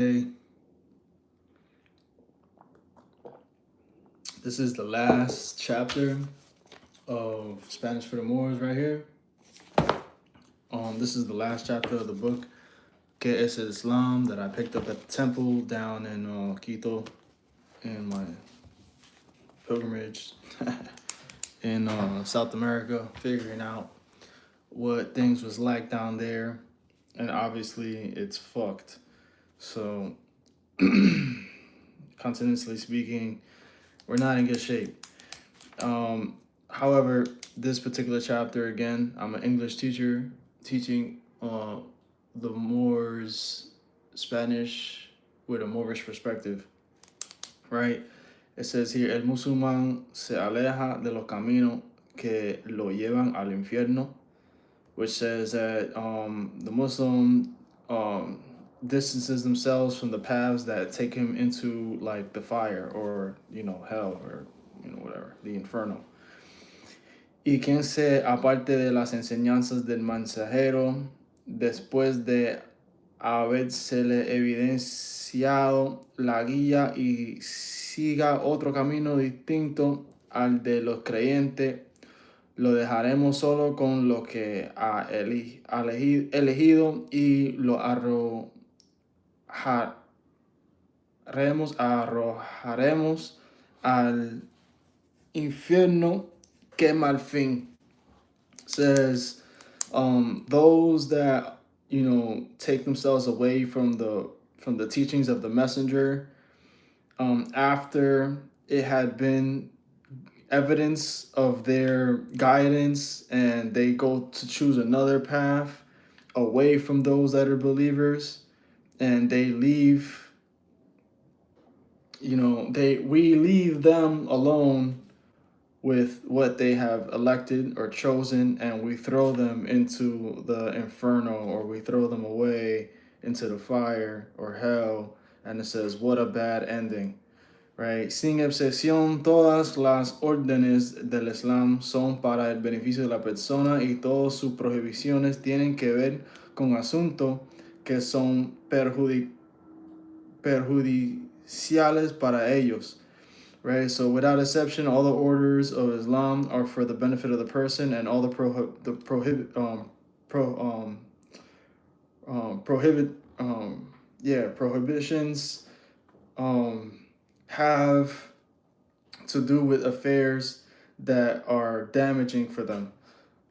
This is the last chapter of Spanish for the Moors right here. This is the last chapter of the book, Que es el Islam, that I picked up at the temple down in Quito in my pilgrimage in South America, figuring out what things was like down there. And obviously it's fucked. So, continentally speaking, we're not in good shape. However, this particular chapter, again, I'm an English teacher teaching the Moors Spanish with a Moorish perspective, right? It says here, el musulmán se aleja de los caminos que lo llevan al infierno, which says that the Muslim distances themselves from the paths that take him into like the fire or, hell or, whatever, the inferno. Y quien se aparte de las enseñanzas del mensajero después de habérsele evidenciado la guía y siga otro camino distinto al de los creyentes, lo dejaremos solo con lo que ha elegido y lo arrojaremos al infierno. Que mal fin. Says those that take themselves away from the teachings of the messenger after it had been evidence of their guidance, and they go to choose another path away from those that are believers, and they leave, we leave them alone with what they have elected or chosen, and we throw them into the inferno, or we throw them away into the fire or hell. And it says, what a bad ending, right? Sin excepción, todas las órdenes del Islam son para el beneficio de la persona, y todas sus prohibiciones tienen que ver con asuntos que son perjudiciales para ellos. Right, so without exception, all the orders of Islam are for the benefit of the person, and all the prohibitions have to do with affairs that are damaging for them.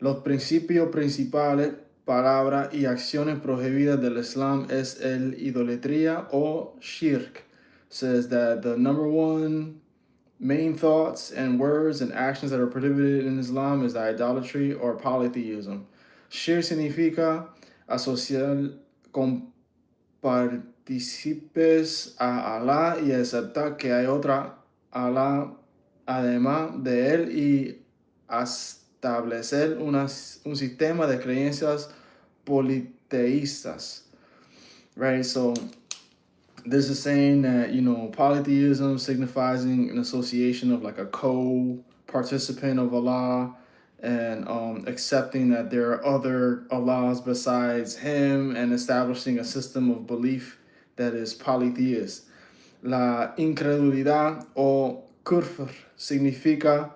Los principios principales, palabras y acciones prohibidas del Islam es el idolatría o shirk. Says that the number one main thoughts and words and actions that are prohibited in Islam is idolatry or polytheism. Shirk significa asociar con partícipes a Allah y aceptar que hay otra Allah además de él, y establecer un sistema de creencias politeístas. Right, so this is saying that, polytheism signifies an association of like a co-participant of Allah, and accepting that there are other Allahs besides him, and establishing a system of belief that is polytheist. La incredulidad o kufr significa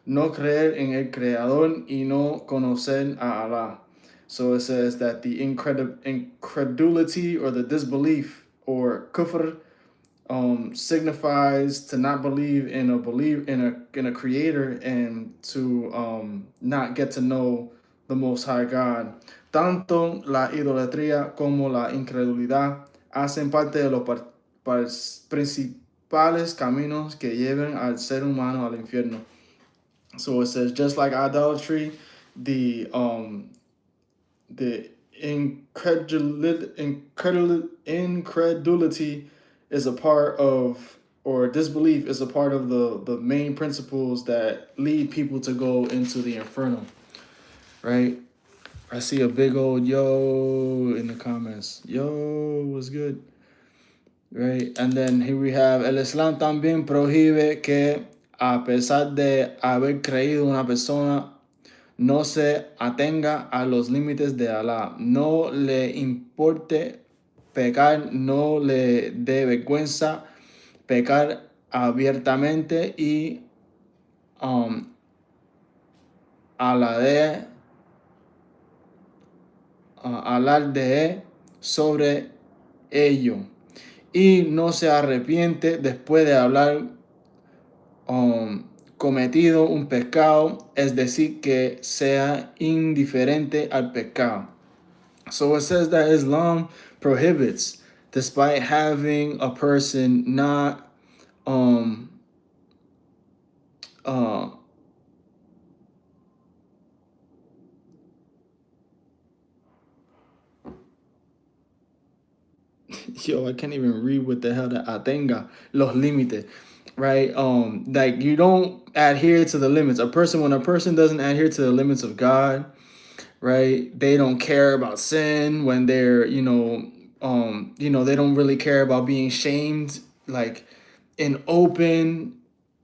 no creer en el Creador y no conocer a Allah. So it says that the incredulity or the disbelief, or kufr, signifies to not believe in a creator, and to not get to know the Most High God. Tanto la idolatría como la incredulidad hacen parte de los principales caminos que llevan al ser humano al infierno. So it says, just like idolatry, the incredulity is a part of, or disbelief is a part of the main principles that lead people to go into the inferno, right? I see a big old yo in the comments. Yo, what's good? Right, and then here we have, el Islam también prohíbe que, a pesar de haber creído una persona, no se atenga a los límites de Allah, no le importe pecar no le dé vergüenza, pecar abiertamente y um, alarde, alarde sobre ello. Y no se arrepiente después de haber cometido un pecado, es decir, que sea indiferente al pecado. So it says that Islam prohibits, despite having a person not um uh yo, I can't even read what the hell that atenga los límites, right? Like you don't adhere to the limits. When a person doesn't adhere to the limits of God, right? They don't care about sin when they're, they don't really care about being shamed, like in open,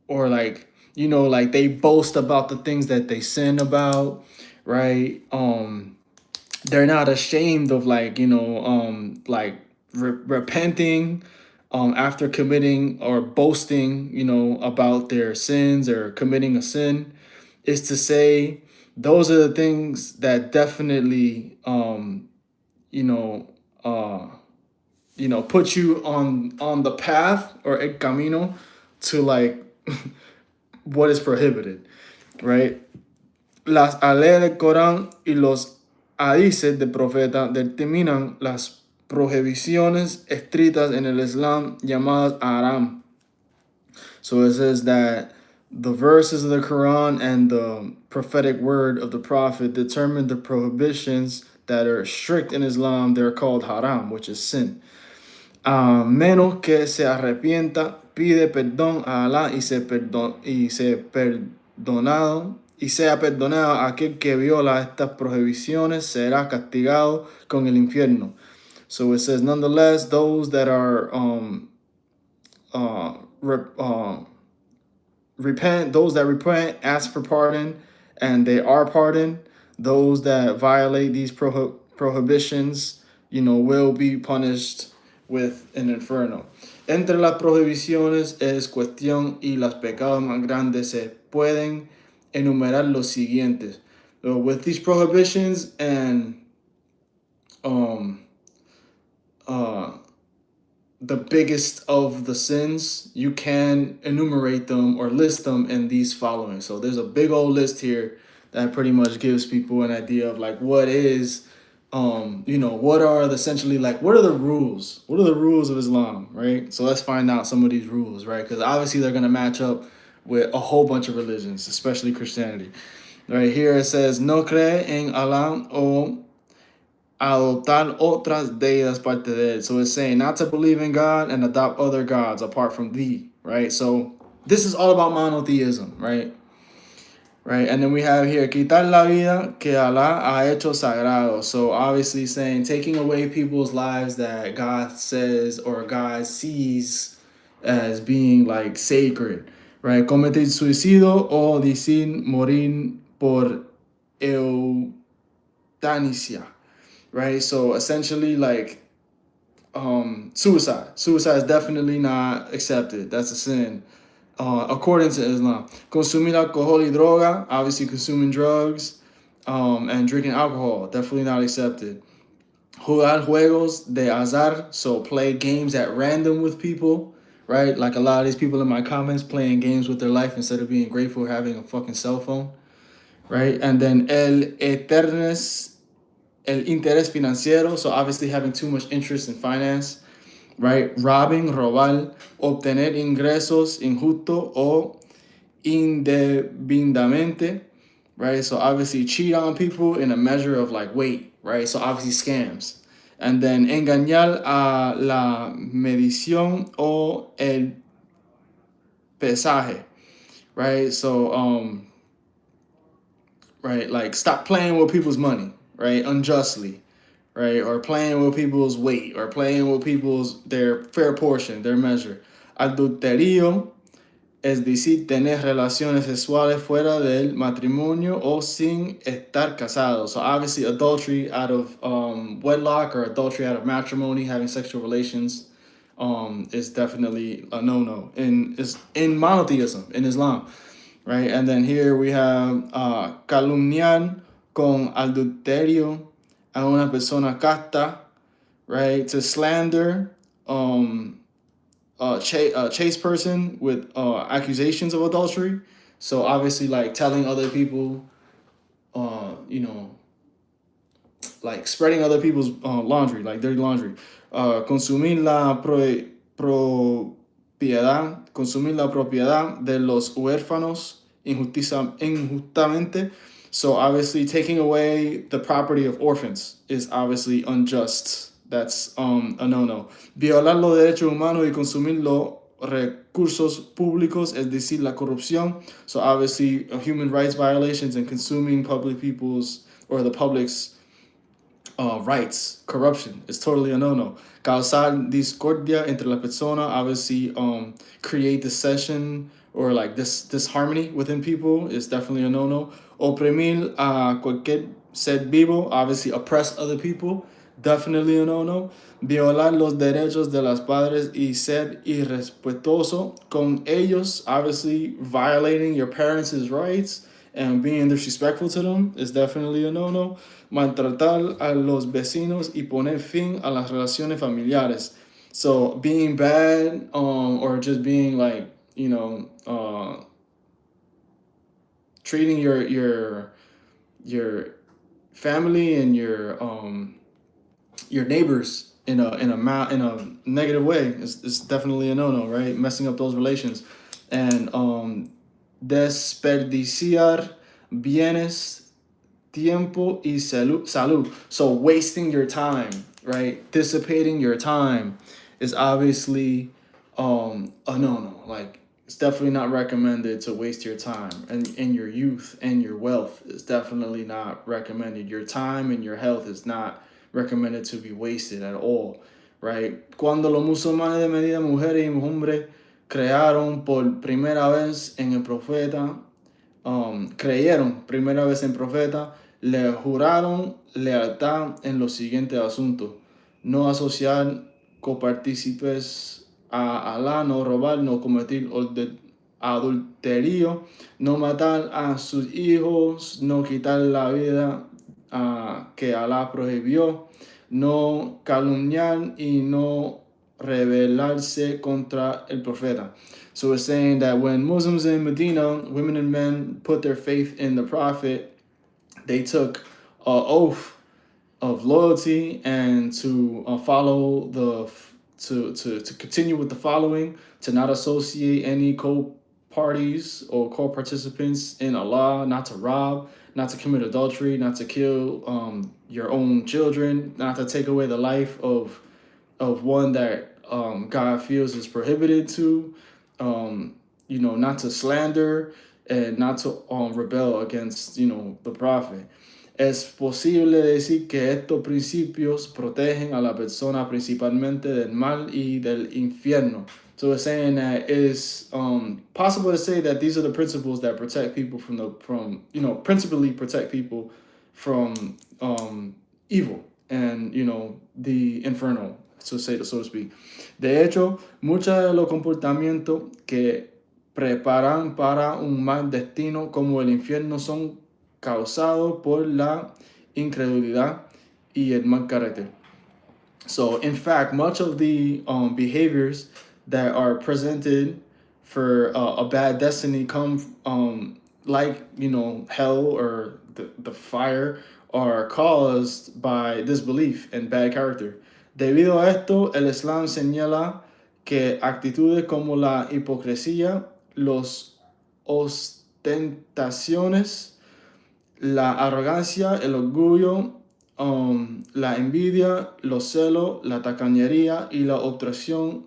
or like, like they boast about the things that they sin about, right? They're not ashamed of repenting after committing or boasting, about their sins or committing a sin. Is to say those are the things that definitely you know uh put you on the path or el camino to like what is prohibited, right? Las aleas del Corán y los hadices del profeta determinan las prohibiciones estrictas en el Islam llamadas haram. So it says that the verses of the Quran and the prophetic word of the Prophet determine the prohibitions that are strict in Islam. They're called haram, which is sin. A menos que se arrepienta, pide perdón a Allah y sea perdonado aquel que viola estas prohibiciones será castigado con el infierno. So it says, nonetheless, those that are repent, those that repent, ask for pardon, and they are pardoned. Those that violate these prohibitions, will be punished with an inferno. Entre las prohibiciones es cuestión y los pecados más grandes se pueden enumerar los siguientes. So with these prohibitions and the biggest of the sins, you can enumerate them or list them in these following. So there's a big old list here that pretty much gives people an idea of like what is what are the rules? What are the rules of Islam, right? So let's find out some of these rules, right? Because obviously they're gonna match up with a whole bunch of religions, especially Christianity. Right here it says, no cree en Allah o adoptar otras deidades parte de él. So it's saying not to believe in God and adopt other gods apart from thee, right? So this is all about monotheism, right? Right, and then we have here, quitar la vida que Allah ha hecho sagrado. So obviously saying taking away people's lives that God says or God sees as being like sacred, right? Cometer suicidio o decir morir por eutanasia, right? So essentially like suicide. Suicide is definitely not accepted. That's a sin. According to Islam, consumir alcohol y droga, obviously consuming drugs, and drinking alcohol, definitely not accepted. Jugar juegos de azar, so play games at random with people, right? Like a lot of these people in my comments playing games with their life instead of being grateful for having a fucking cell phone, right? And then el interés financiero, so obviously having too much interest in finance, right? Robbing, robar, obtener ingresos injusto o indebidamente, right? So obviously cheat on people in a measure of like weight, right? So obviously scams. And then engañar a la medición o el pesaje, right? So right, like stop playing with people's money, right? Unjustly, right? Or playing with people's weight, or playing with their fair portion, their measure. Adulterio, es decir, tener relaciones sexuales fuera del matrimonio o sin estar casados. So obviously adultery out of wedlock or adultery out of matrimony, having sexual relations, is definitely a no-no in monotheism, in Islam, right? And then here we have calumniar con adulterio a una persona casta, right? To slander, chase person with accusations of adultery. So obviously, like telling other people, you know, like spreading other people's laundry, like dirty laundry. Consumir consumir la propiedad de los huérfanos injustamente. So obviously, taking away the property of orphans is obviously unjust. That's a no-no. Violar los derechos humanos y consumir los recursos públicos, es decir, la corrupción. So obviously, human rights violations and consuming public people's or the public's rights, corruption. It's totally a no-no. Causar discordia entre las personas, obviously, create dissension or like this disharmony within people is definitely a no-no. Oprimir a cualquier ser vivo, obviously oppress other people, definitely a no-no. Violar los derechos de los padres y ser irrespetuoso con ellos, obviously violating your parents' rights and being disrespectful to them is definitely a no-no. Maltratar a los vecinos y poner fin a las relaciones familiares. So being bad, or just being like, treating your family and your neighbors in a negative way is definitely a no-no, right? Messing up those relations. And desperdiciar bienes, tiempo y salud. So wasting your time, right? Dissipating your time is obviously a no-no. Like it's definitely not recommended to waste your time, and your youth and your wealth is definitely not recommended. Your time and your health is not recommended to be wasted at all, right? Cuando los musulmanes de Medina, mujeres y hombres, crearon por primera vez en el profeta, creyeron primera vez en profeta, le juraron lealtad en los siguientes asuntos: no asociar copartícipes a Alá, no robar, no cometer adulterio, no matar a sus hijos, no quitar la vida que Alá prohibió, no calumniar y no rebelarse contra el profeta. So it's saying that when Muslims in Medina, women and men, put their faith in the Prophet, they took an oath of loyalty and to follow to continue with the following, to not associate any co-parties or co-participants in Allah, not to rob, not to commit adultery, not to kill your own children, not to take away the life of one that God feels is prohibited to, not to slander and not to rebel against, the prophet. Es posible decir que estos principios protegen a la persona principalmente del mal y del infierno. So it's saying that it is possible to say that these are the principles that protect people principally protect people from evil and the infernal, so to speak. De hecho, muchos de los comportamientos que preparan para un mal destino como el infierno son causados por la incredulidad y el mal carácter. So, in fact, much of the behaviors that are presented for a bad destiny come like hell or the fire are caused by disbelief and bad character. Debido a esto, el Islam señala que actitudes como la hipocresía, los ostentaciones, la arrogancia, el orgullo, la envidia, los celos, la tacañería y la obstrucción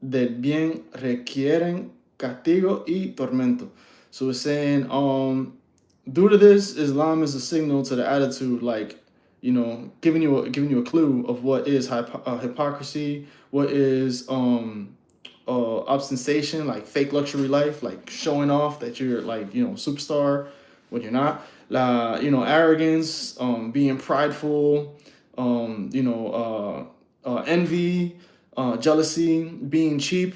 del bien requieren castigo y tormento. So it's saying, due to this, Islam is a signal to the attitude, like, giving you a clue of what is hypocrisy, what is ostentation, like fake luxury life, like showing off that you're like, superstar when you're not. Arrogance, being prideful, envy, jealousy, being cheap,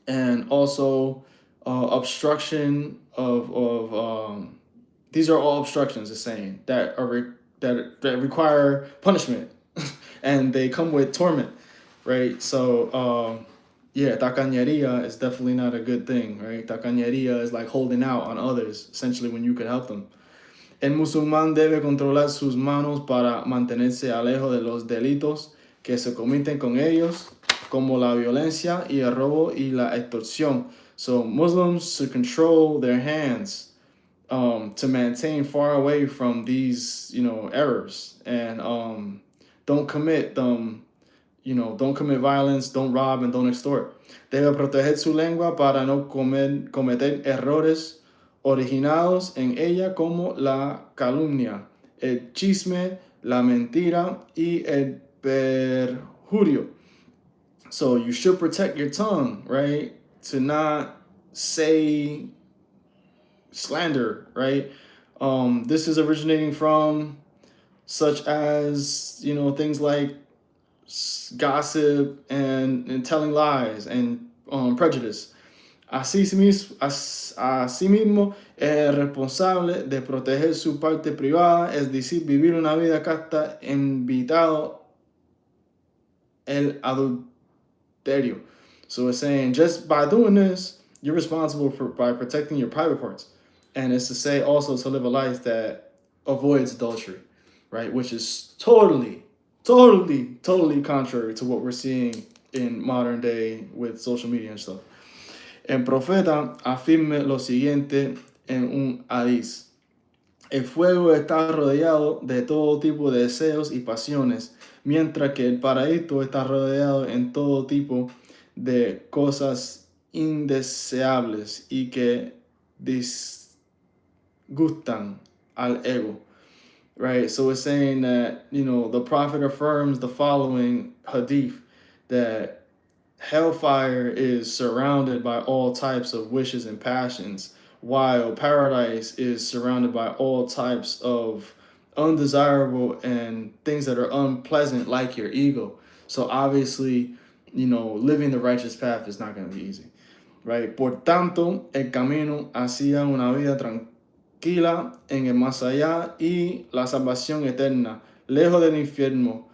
and also obstruction of these are all obstructions, it's saying that that require punishment, and they come with torment, right? So yeah, tacañería is definitely not a good thing, right? Tacañería is like holding out on others, essentially, when you could help them. El musulmán debe controlar sus manos para mantenerse alejo de los delitos que se cometen con ellos, como la violencia y el robo y la extorsión. So Muslims should control their hands to maintain far away from these, errors, and don't commit don't commit violence, don't rob, and don't extort. Debe proteger su lengua para no cometer errores originados en ella como la calumnia, el chisme, la mentira y el perjurio. So you should protect your tongue, right? To not say slander, right? This is originating from such as, things like gossip and telling lies and prejudice. Asimismo, es responsable de proteger su parte privada, es decir, vivir una vida casta, evitado el adulterio. So it's saying just by doing this, you're responsible by protecting your private parts. And it's to say also to live a life that avoids adultery, right? Which is totally contrary to what we're seeing in modern day with social media and stuff. El profeta afirma lo siguiente en un hadiz: el fuego está rodeado de todo tipo de deseos y pasiones, mientras que el paraíso está rodeado en todo tipo de cosas indeseables y que disgustan al ego. Right, so it's saying that, the prophet affirms the following hadith, that hellfire is surrounded by all types of wishes and passions, while paradise is surrounded by all types of undesirable and things that are unpleasant, like your ego. So obviously, living the righteous path is not going to be easy, right? Por tanto, el camino hacia una vida tranquila en el más allá y la salvación eterna, lejos del infierno,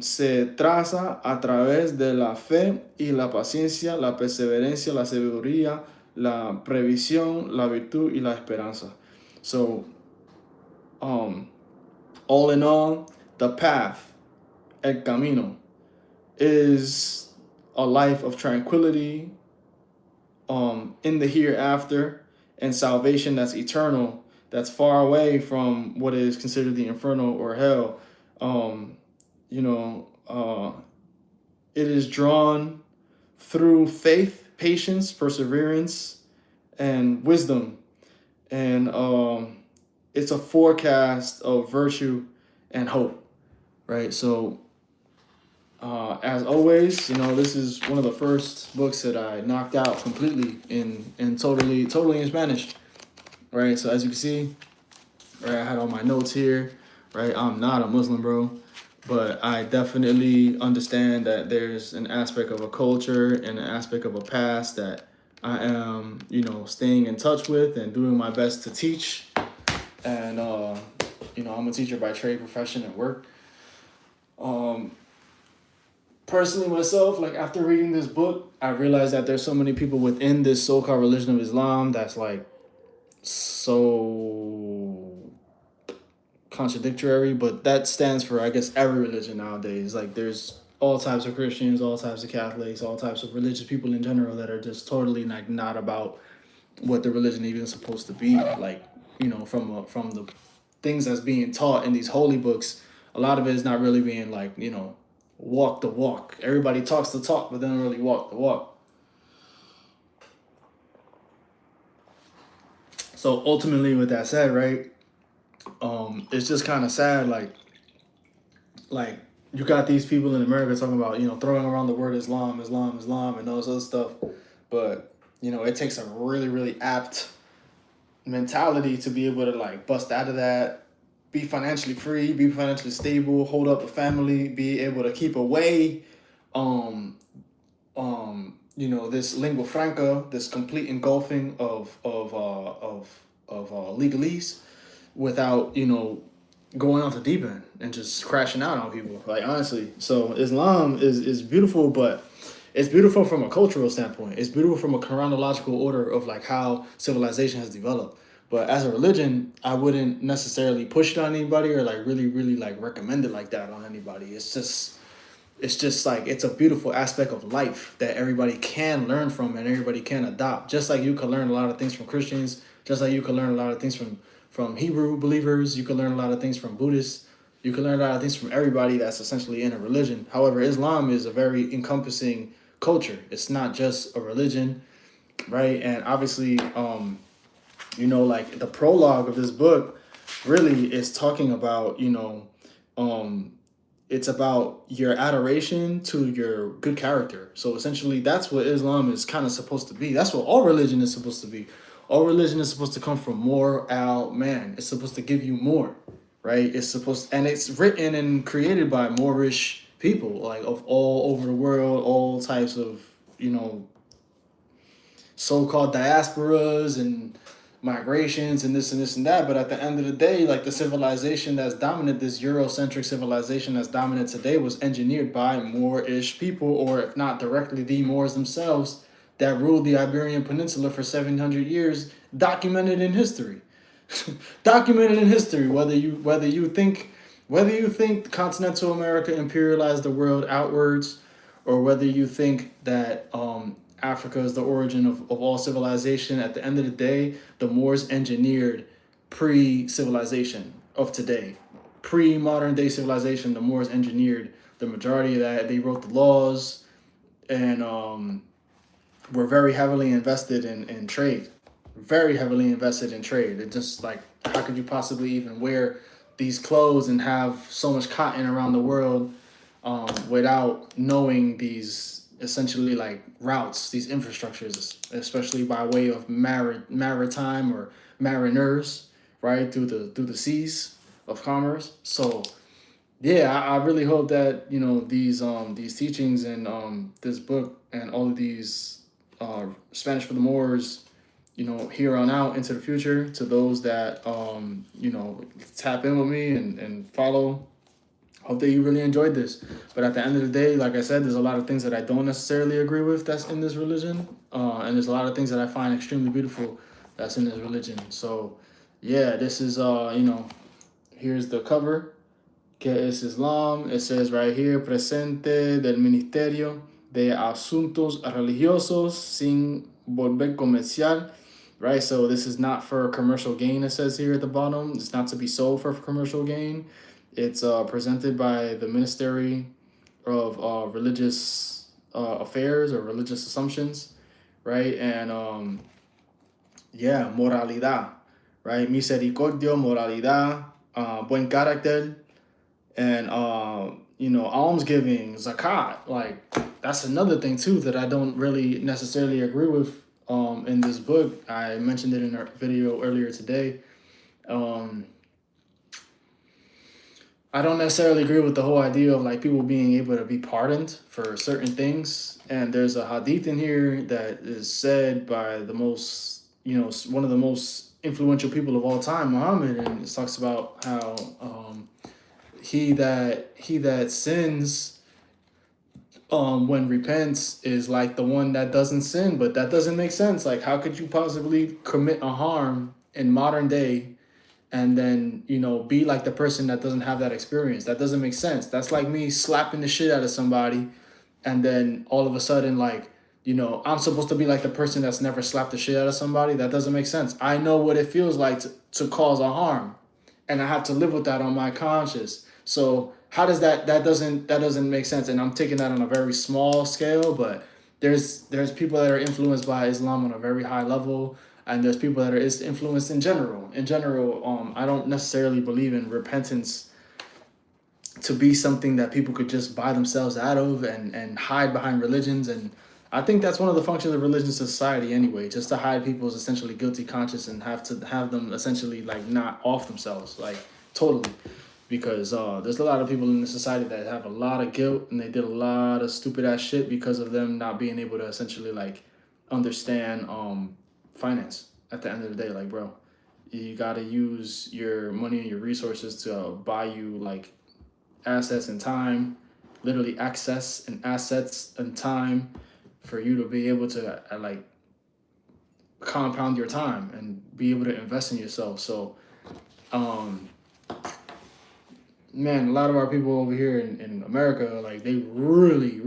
se traza a través de la fe y la paciencia, la perseverancia, la sabiduría, la previsión, la virtud y la esperanza. So, all in all, the path, el camino, is a life of tranquility in the hereafter, and salvation that's eternal, that's far away from what is considered the inferno or hell. It is drawn through faith, patience, perseverance, and wisdom. And it's a forecast of virtue and hope, right? So, as always, this is one of the first books that I knocked out completely in totally in Spanish, right? So as you can see, right, I had all my notes here, right? I'm not a Muslim, bro, but I definitely understand that there's an aspect of a culture and an aspect of a past that I am, staying in touch with and doing my best to teach. And I'm a teacher by trade, profession, and work. Personally, myself, like, after reading this book, I realized that there's so many people within this so-called religion of Islam that's like so contradictory, but that stands for, I guess, every religion nowadays. Like, there's all types of Christians, all types of Catholics, all types of religious people in general that are just totally like not about what the religion even is supposed to be. Like, from the things that's being taught in these holy books, a lot of it is not really being like, walk the walk. Everybody talks the talk, but they don't really walk the walk. So ultimately, with that said, right, it's just kind of sad, like you got these people in America talking about, throwing around the word Islam, and all this other stuff. But, it takes a really, really apt mentality to be able to like bust out of that, be financially free, be financially stable, hold up a family, be able to keep away, um, this lingua franca, this complete engulfing of legalese without, going off the deep end and just crashing out on people. Like honestly, so Islam is beautiful, but it's beautiful from a cultural standpoint. It's beautiful from a chronological order of like how civilization has developed. But as a religion, I wouldn't necessarily push it on anybody or like really, really like recommend it like that on anybody. It's just like it's a beautiful aspect of life that everybody can learn from and everybody can adopt. Just like you can learn a lot of things from Christians, just like you can learn a lot of things from Hebrew believers, you can learn a lot of things from Buddhists, you can learn a lot of things from everybody that's essentially in a religion. However, Islam is a very encompassing culture. It's not just a religion, right? And obviously, like the prologue of this book really is talking about, um, it's about your adoration to your good character. So essentially, that's what Islam is kind of supposed to be. That's what all religion is supposed to be. All religion is supposed to come from moral man. It's supposed to give you more, right? And it's written and created by Moorish people, like of all over the world, all types of, so-called diasporas and migrations and this and this and that. But at the end of the day, like the civilization that's dominant, this Eurocentric civilization that's dominant today, was engineered by Moorish people, or if not directly, the Moors themselves that ruled the Iberian Peninsula for 700 years, documented in history. Documented in history, whether you think continental America imperialized the world outwards, or whether you think that Africa is the origin of all civilization. At the end of the day, the Moors engineered pre-civilization of today. Pre-modern day civilization, the Moors engineered the majority of that. They wrote the laws and were very heavily invested in trade. Very heavily invested in trade. It just like, how could you possibly even wear these clothes and have so much cotton around the world without knowing these essentially like routes, these infrastructures, especially by way of maritime or mariners, right, through the seas of commerce. So yeah, I really hope that these teachings and this book and all of these Spanish for the Moors, here on out into the future, to those that tap in with me and follow. Hope that you really enjoyed this. But at the end of the day, like I said, there's a lot of things that I don't necessarily agree with that's in this religion. And there's a lot of things that I find extremely beautiful that's in this religion. So yeah, this is here's the cover. Que es Islam. It says right here, presente del Ministerio de Asuntos Religiosos sin volver comercial. Right, so this is not for commercial gain. It says here at the bottom, it's not to be sold for commercial gain. It's presented by the Ministry of Religious Affairs or Religious Assumptions, right? And moralidad, right? Misericordia, moralidad, buen carácter, and almsgiving, zakat. Like that's another thing too that I don't really necessarily agree with in this book. I mentioned it in a video earlier today. I don't necessarily agree with the whole idea of like people being able to be pardoned for certain things. And there's a hadith in here that is said by the most, one of the most influential people of all time, Muhammad, and it talks about how he that sins when repents is like the one that doesn't sin. But that doesn't make sense. Like, how could you possibly commit a harm in modern day and then be like the person that doesn't have that experience? That doesn't make sense. That's like me slapping the shit out of somebody and then all of a sudden like I'm supposed to be like the person that's never slapped the shit out of somebody. That doesn't make sense. I know what it feels like to cause a harm, and I have to live with that on my conscience. So how does that doesn't make sense? And I'm taking that on a very small scale, but there's people that are influenced by Islam on a very high level, and there's people that are influenced in general. I don't necessarily believe in repentance to be something that people could just buy themselves out of and hide behind religions. And I think that's one of the functions of religious society anyway, just to hide people's essentially guilty conscience and have to have them essentially like not off themselves, like totally. Because there's a lot of people in the society that have a lot of guilt and they did a lot of stupid ass shit because of them not being able to essentially like understand finance at the end of the day. Like, bro, you got to use your money and your resources to buy you like assets and time, literally access and assets and time for you to be able to like compound your time and be able to invest in yourself. So, um, man, a lot of our people over here in America, like they really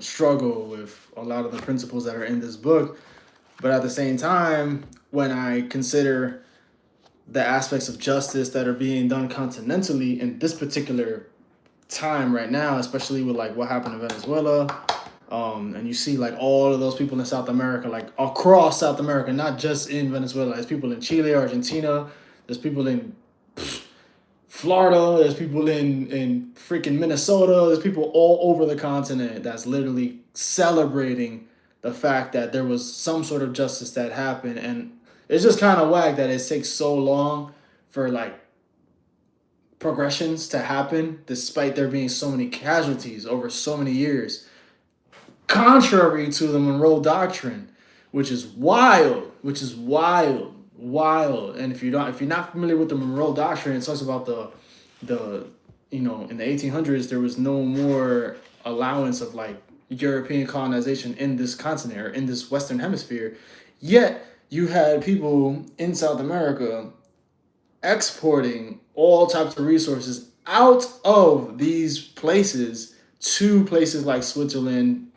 struggle with a lot of the principles that are in this book. But at the same time, when I consider the aspects of justice that are being done continentally in this particular time right now, especially with like what happened in Venezuela, and you see like all of those people in South America, like across South America, not just in Venezuela. There's people in Chile, Argentina. There's people in Florida. There's people in freaking Minnesota. There's people all over the continent that's literally celebrating the fact that there was some sort of justice that happened. And it's just kind of whack that it takes so long for like progressions to happen despite there being so many casualties over so many years, contrary to the Monroe Doctrine, which is wild, wild. And if you're not familiar with the Monroe Doctrine, it talks about the in the 1800s there was no more allowance of like European colonization in this continent or in this Western Hemisphere. Yet you had people in South America exporting all types of resources out of these places to places like Switzerland,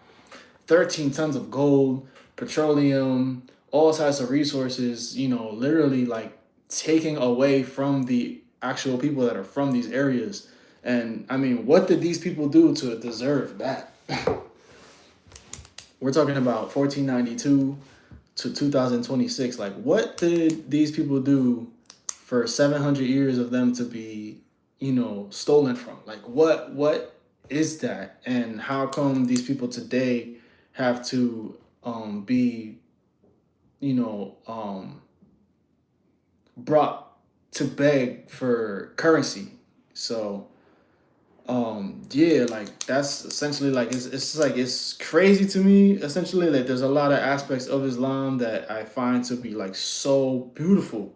13 tons of gold, petroleum, all types of resources, literally like taking away from the actual people that are from these areas. And I mean, what did these people do to deserve that? We're talking about 1492 to 2026. Like, what did these people do for 700 years of them to be, stolen from? Like, what is that? And how come these people today have to be, brought to beg for currency? So, yeah, like that's essentially like it's like it's crazy to me. Essentially, like there's a lot of aspects of Islam that I find to be like so beautiful,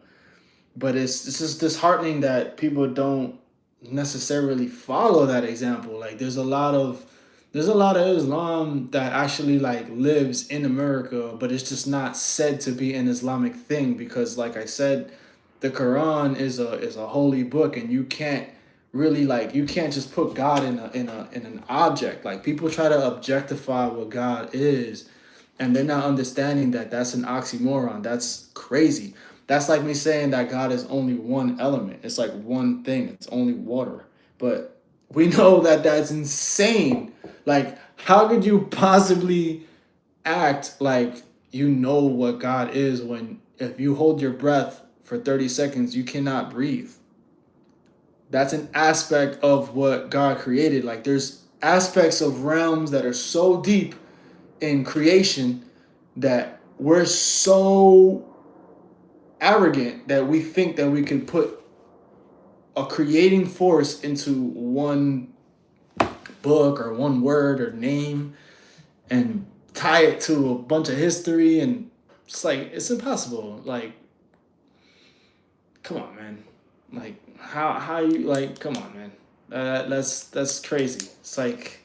but it's just disheartening that people don't necessarily follow that example. Like there's a lot of Islam that actually like lives in America, but it's just not said to be an Islamic thing because, like I said, the Quran is a holy book, and you can't really like you can't just put God in an object. Like people try to objectify what God is, and they're not understanding that that's an oxymoron. That's crazy. That's like me saying that God is only one element. It's like one thing. It's only water. But we know that that's insane. Like, how could you possibly act like you know what God is when if you hold your breath for 30 seconds, you cannot breathe? That's an aspect of what God created. Like, there's aspects of realms that are so deep in creation that we're so arrogant that we think that we can put a creating force into one book or one word or name and tie it to a bunch of history, and it's like it's impossible. Like, come on, man. Like how you like come on, man. That's crazy. It's like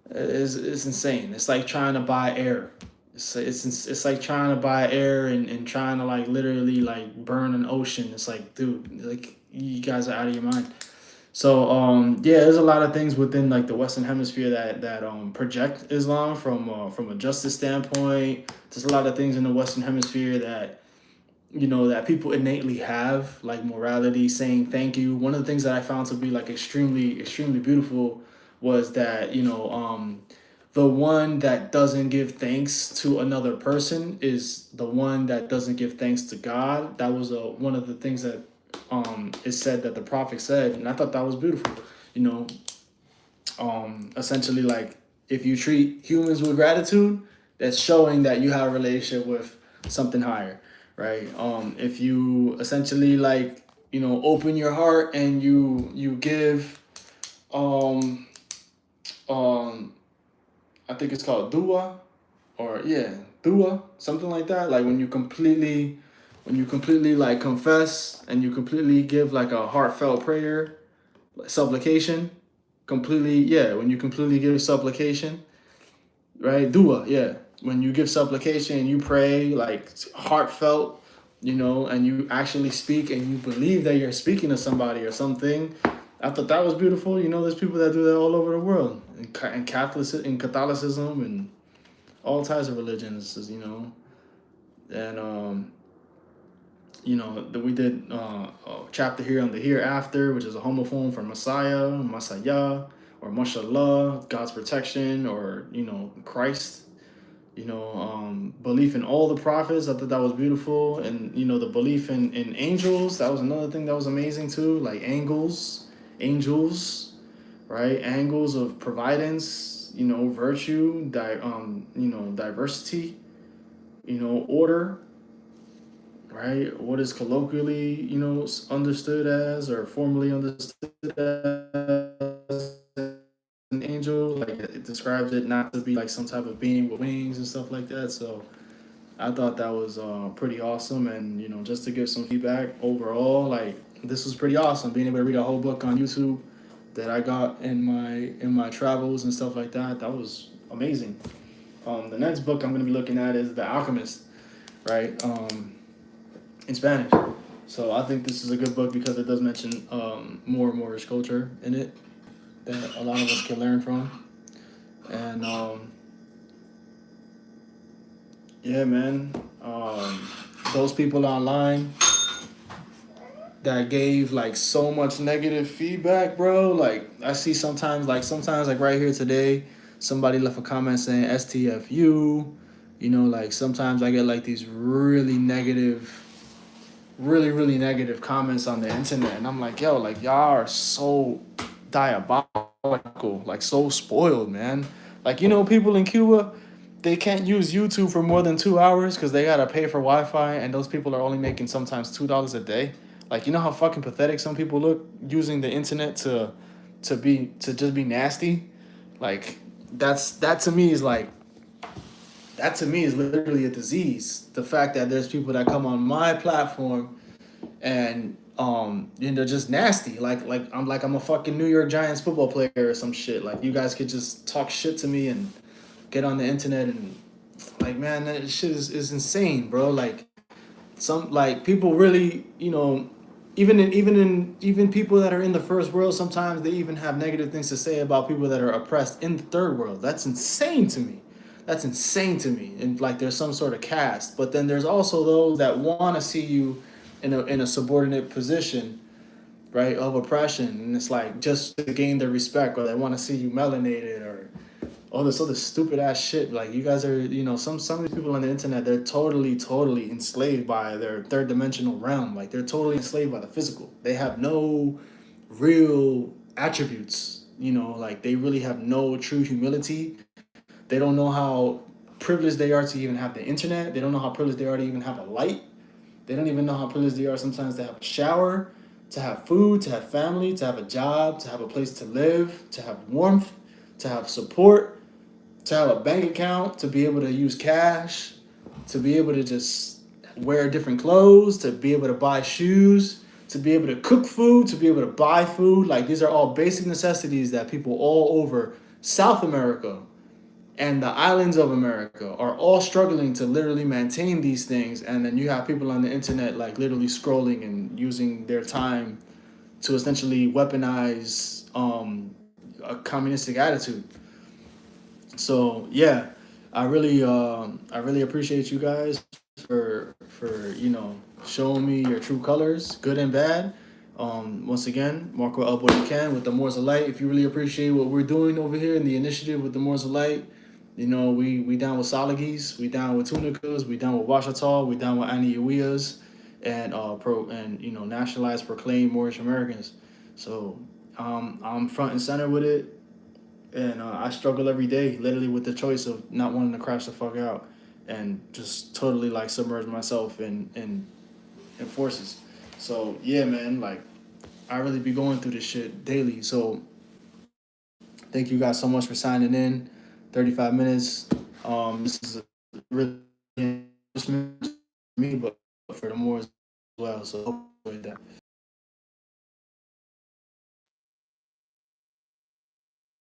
it's insane. It's like trying to buy air. It's like trying to buy air and trying to like literally like burn an ocean. It's like, dude, like you guys are out of your mind. So yeah, there's a lot of things within like the Western Hemisphere that project Islam from a justice standpoint. There's a lot of things in the Western Hemisphere that that people innately have, like morality, saying thank you. One of the things that I found to be like extremely beautiful was that the one that doesn't give thanks to another person is the one that doesn't give thanks to God. That was one of the things that it said that the prophet said, and I thought that was beautiful. You know, essentially like if you treat humans with gratitude, that's showing that you have a relationship with something higher, right? If you essentially like, you know, open your heart and you give um um I think it's called dua, or yeah, dua, something like that. Like when you completely like confess and you completely give like a heartfelt prayer, like supplication, completely, yeah, when you completely give supplication, right? Dua, yeah. When you give supplication and you pray like heartfelt, you know, and you actually speak and you believe that you're speaking to somebody or something. I thought that was beautiful. You know, there's people that do that all over the world, in Catholicism and all types of religions, you know. And you know, that we did a chapter here on the hereafter, which is a homophone for Messiah, Masaya, or Mashallah, God's protection, or you know, Christ. You know, belief in all the prophets. I thought that was beautiful, and you know, the belief in angels. That was another thing that was amazing too. Like angels, right? Angles of providence. You know, virtue, you know, diversity. You know, order, right? What is colloquially, you know, understood as or formally understood as an angel. Like it describes it not to be like some type of being with wings and stuff like that. So I thought that was pretty awesome. And you know, just to give some feedback overall, like this was pretty awesome. Being able to read a whole book on YouTube that I got in my travels and stuff like that. That was amazing. The next book I'm going to be looking at is The Alchemist, right? In Spanish. So I think this is a good book because it does mention more Moorish culture in it that a lot of us can learn from. And yeah, man, those people online that gave like so much negative feedback, bro. Like I see sometimes like right here today, somebody left a comment saying STFU. You know, like sometimes I get like these really negative comments on the internet, and I'm like, yo, like y'all are so diabolical, like so spoiled, man. Like, you know, people in Cuba, they can't use YouTube for more than 2 hours because they gotta pay for Wi-Fi, and those people are only making sometimes $2 a day. Like, you know how fucking pathetic some people look using the internet to just be nasty. Like, that to me is like that to me is literally a disease. The fact that there's people that come on my platform and you know, just nasty. I'm a fucking New York Giants football player or some shit. Like you guys could just talk shit to me and get on the internet and like, man, that shit is insane, bro. Like some like people really, you know, even people that are in the first world, sometimes they even have negative things to say about people that are oppressed in the third world. That's insane to me. That's insane to me. And like there's some sort of caste. But then there's also those that want to see you in a subordinate position, right, of oppression. And it's like just to gain their respect, or they want to see you melanated, or all this other stupid ass shit. Like you guys are, you know, some of these people on the internet, they're totally enslaved by their third dimensional realm. Like they're totally enslaved by the physical. They have no real attributes. You know, like they really have no true humility. They don't know how privileged they are to even have the internet. They don't know how privileged they are to even have a light. They don't even know how privileged they are sometimes to have a shower, to have food, to have family, to have a job, to have a place to live, to have warmth, to have support, to have a bank account, to be able to use cash, to be able to just wear different clothes, to be able to buy shoes, to be able to cook food, to be able to buy food. Like these are all basic necessities that people all over South America and the islands of America are all struggling to literally maintain these things. And then you have people on the internet like literally scrolling and using their time to essentially weaponize a communistic attitude. So yeah, I really appreciate you guys for you know showing me your true colors, good and bad. Once again, Marco El Can with the Moors of Light. If you really appreciate what we're doing over here in the initiative with the Moors of Light, you know, we down with Salagis, we down with Tunicas, we down with Washata, we down with Aniuias. and nationalize, proclaim Moorish Americans. So I'm front and center with it, and I struggle every day, literally with the choice of not wanting to crash the fuck out, and just totally like submerge myself in forces. So yeah, man, like I really be going through this shit daily. So thank you guys so much for signing in. 35 minutes. This is really an encouragement to me, but for the more as well. So hopefully that.